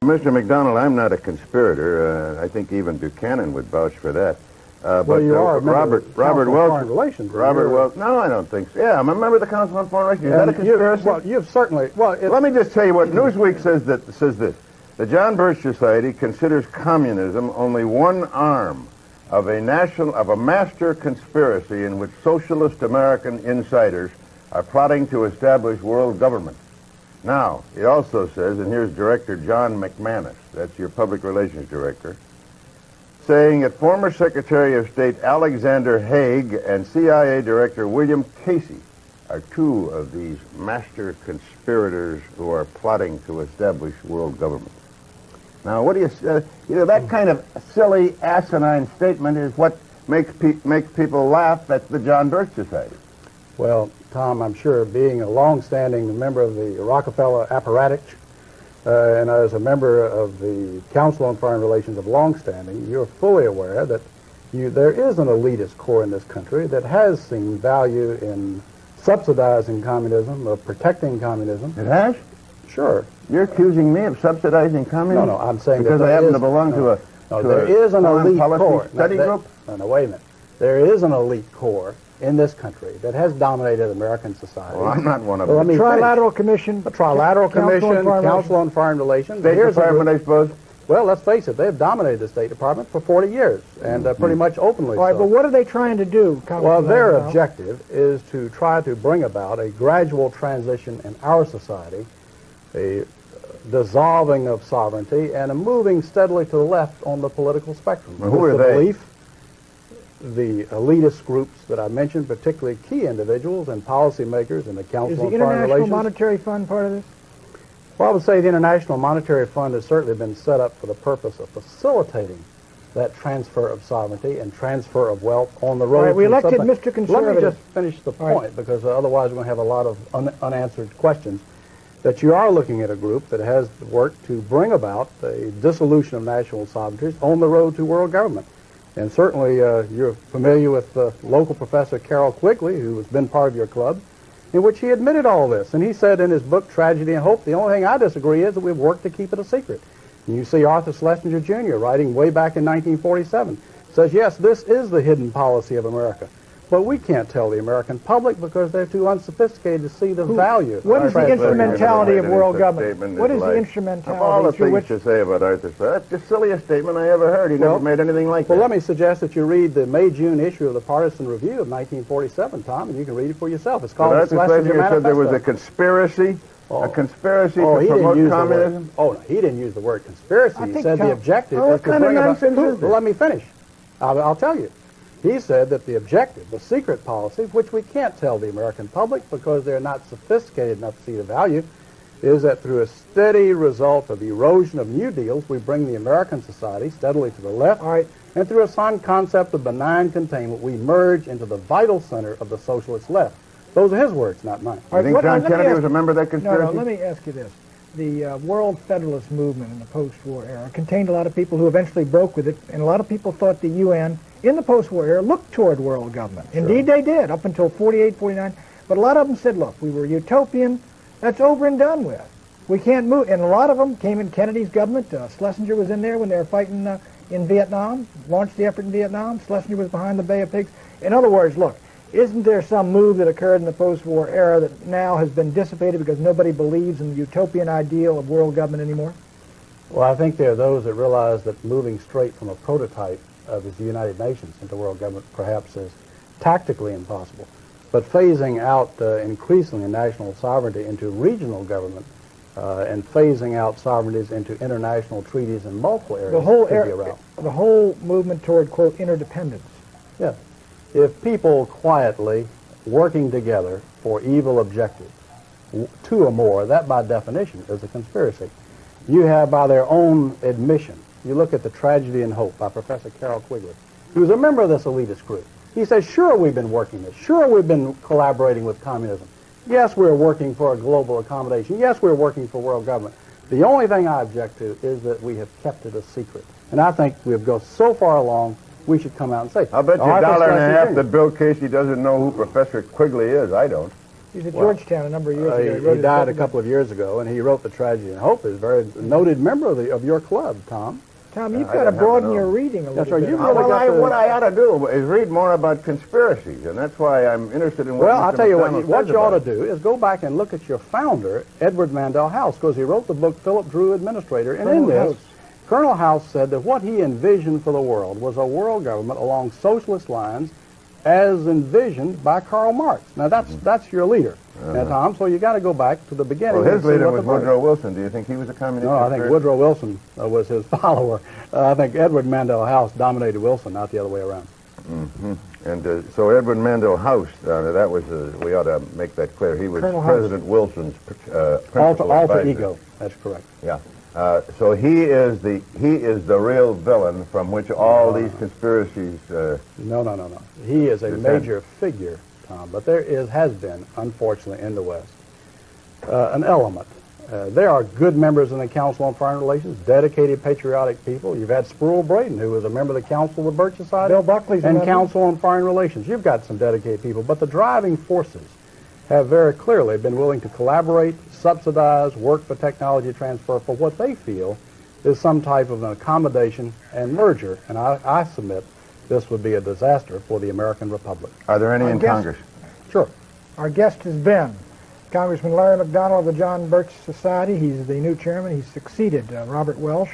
Mr. McDonald, I'm not a conspirator. I think even Buchanan would vouch for that. Well, you are a member of the Council on Foreign Relations. Robert Welch. No, I don't think so. Yeah, I'm a member of the Council on Foreign Relations. Is that a conspiracy? Well, you've certainly. Well, let me just tell you what Newsweek says this. The John Birch Society considers communism only one arm of a master conspiracy in which socialist American insiders are plotting to establish world government. Now, it also says, and here's Director John McManus, that's your public relations director, saying that former Secretary of State Alexander Haig and CIA Director William Casey are two of these master conspirators who are plotting to establish world government. Now, what do you that kind of silly, asinine statement is what makes people laugh at the John Birch Society. Well, Tom, I'm sure being a long-standing member of the Rockefeller apparatus and as a member of the Council on Foreign Relations of long-standing, you're fully aware that there is an elitist core in this country that has seen value in subsidizing communism, of protecting communism. It has? Sure. You're accusing me of subsidizing communism? No, I'm saying because I happen to belong to a there is an elite core study group. No, wait a minute. There is an elite core in this country that has dominated American society. Well, I'm not one of them. Let me Trilateral Commission. The Trilateral Commission, Council on Foreign Relations. State Department, I suppose. Well, let's face it, they've dominated the State Department for 40 years, and pretty much openly All right, so. but what are they trying to do? Well, their objective is to try to bring about a gradual transition in our society, a dissolving of sovereignty, and a moving steadily to the left on the political spectrum. Well, who are they? Belief, the elitist groups that I mentioned, particularly key individuals and policymakers in the Council on Foreign Relations. Is the International Monetary Fund part of this? Well, I would say the International Monetary Fund has certainly been set up for the purpose of facilitating that transfer of sovereignty and transfer of wealth on the road. Right, we elected Mr. Conservative. Let me just finish the point, because otherwise we're going to have a lot of unanswered questions. That you are looking at a group that has worked to bring about a dissolution of national sovereignties on the road to world government. And certainly you're familiar with local Professor Carroll Quigley, who has been part of your club, in which he admitted all this. And he said in his book, Tragedy and Hope, the only thing I disagree is that we've worked to keep it a secret. And you see Arthur Schlesinger Jr. writing way back in 1947, says, yes, this is the hidden policy of America. But we can't tell the American public because they're too unsophisticated to see the value. What is the instrumentality of world government? What is the instrumentality? Of all the things to say about Arthur, that's the silliest statement I ever heard. He never made anything like that. Well, let me suggest that you read the May-June issue of the Partisan Review of 1947, Tom, and you can read it for yourself. It's called Arthur Schlesinger said there was a conspiracy, to promote communism? No, he didn't use the word conspiracy. He said the objective was to bring about... Well, let me finish. I'll tell you. He said that the objective, the secret policy, which we can't tell the American public because they're not sophisticated enough to see the value, is that through a steady result of erosion of new deals, we bring the American society steadily to the left, and through a sound concept of benign containment, we merge into the vital center of the socialist left. Those are his words, not mine. You think John Kennedy was a member of that conspiracy? No, let me ask you this. The World Federalist Movement in the post-war era contained a lot of people who eventually broke with it, and a lot of people thought the UN in the post-war era looked toward world government. Sure. Indeed they did, up until 48, 49. But a lot of them said, look, we were utopian. That's over and done with. We can't move. And a lot of them came in Kennedy's government. Schlesinger was in there when they were fighting in Vietnam, launched the effort in Vietnam. Schlesinger was behind the Bay of Pigs. In other words, look, isn't there some move that occurred in the post-war era that now has been dissipated because nobody believes in the utopian ideal of world government anymore? Well, I think there are those that realize that moving straight from a prototype of the United Nations into world government perhaps is tactically impossible. But phasing out increasingly national sovereignty into regional government and phasing out sovereignties into international treaties in multiple areas could be a route. The whole movement toward, quote, interdependence. Yeah. If people quietly working together for evil objectives, two or more, that by definition is a conspiracy. You have by their own admission, you look at the Tragedy and Hope by Professor Carroll Quigley, who was a member of this elitist group. He says, sure, we've been working this. Sure, we've been collaborating with communism. Yes, we're working for a global accommodation. Yes, we're working for world government. The only thing I object to is that we have kept it a secret. And I think we've gone so far along, we should come out and say, I'll bet you $1.50 that Bill Casey doesn't know who Professor Quigley is. I don't. He's at Well, Georgetown a number of years ago. wrote He his died book a couple of years ago, and he wrote The Tragedy and Hope. Is a very noted member of your club, Tom. Tom, you've I got to didn't have to broaden know. your reading a That's little right, bit. you've really got to- what I ought to do is read more about conspiracies, and that's why I'm interested in what Well, Mr. I'll tell you McDonald what says you ought to about it. do is go back and look at your founder, Edward Mandell House, because he wrote the book Philip Drew Administrator, and in Colonel this, House. Colonel House said that what he envisioned for the world was a world government along socialist lines as envisioned by Karl Marx. Now, that's your leader. Now, Tom, so you got to go back to the beginning. Well, his and see leader what was the Woodrow Wilson. Do you think he was a communist? No, I think conspiracy? Woodrow Wilson was his follower. I think Edward Mandell House dominated Wilson, not the other way around. And so Edward Mandell House, that was, we ought to make that clear. He was Colonel House. President Wilson's principal Alter advisor. ego. That's correct. Yeah. So he is the real villain from which all these conspiracies. No. He is a Descent. major figure, Tom, but there has been, unfortunately, in the West, an element. There are good members in the Council on Foreign Relations, dedicated, patriotic people. You've had Sproul Braden, who was a member of the Council of the Birch Society. Bill Buckley's a and member. Council on Foreign Relations. You've got some dedicated people, but the driving forces have very clearly been willing to collaborate, subsidize, work for technology transfer for what they feel is some type of an accommodation and merger. And I submit this would be a disaster for the American Republic. Are there any I in guess- Congress? Sure. Our guest has been Congressman Larry McDonald of the John Birch Society. He's the new chairman. He's succeeded Robert Welsh.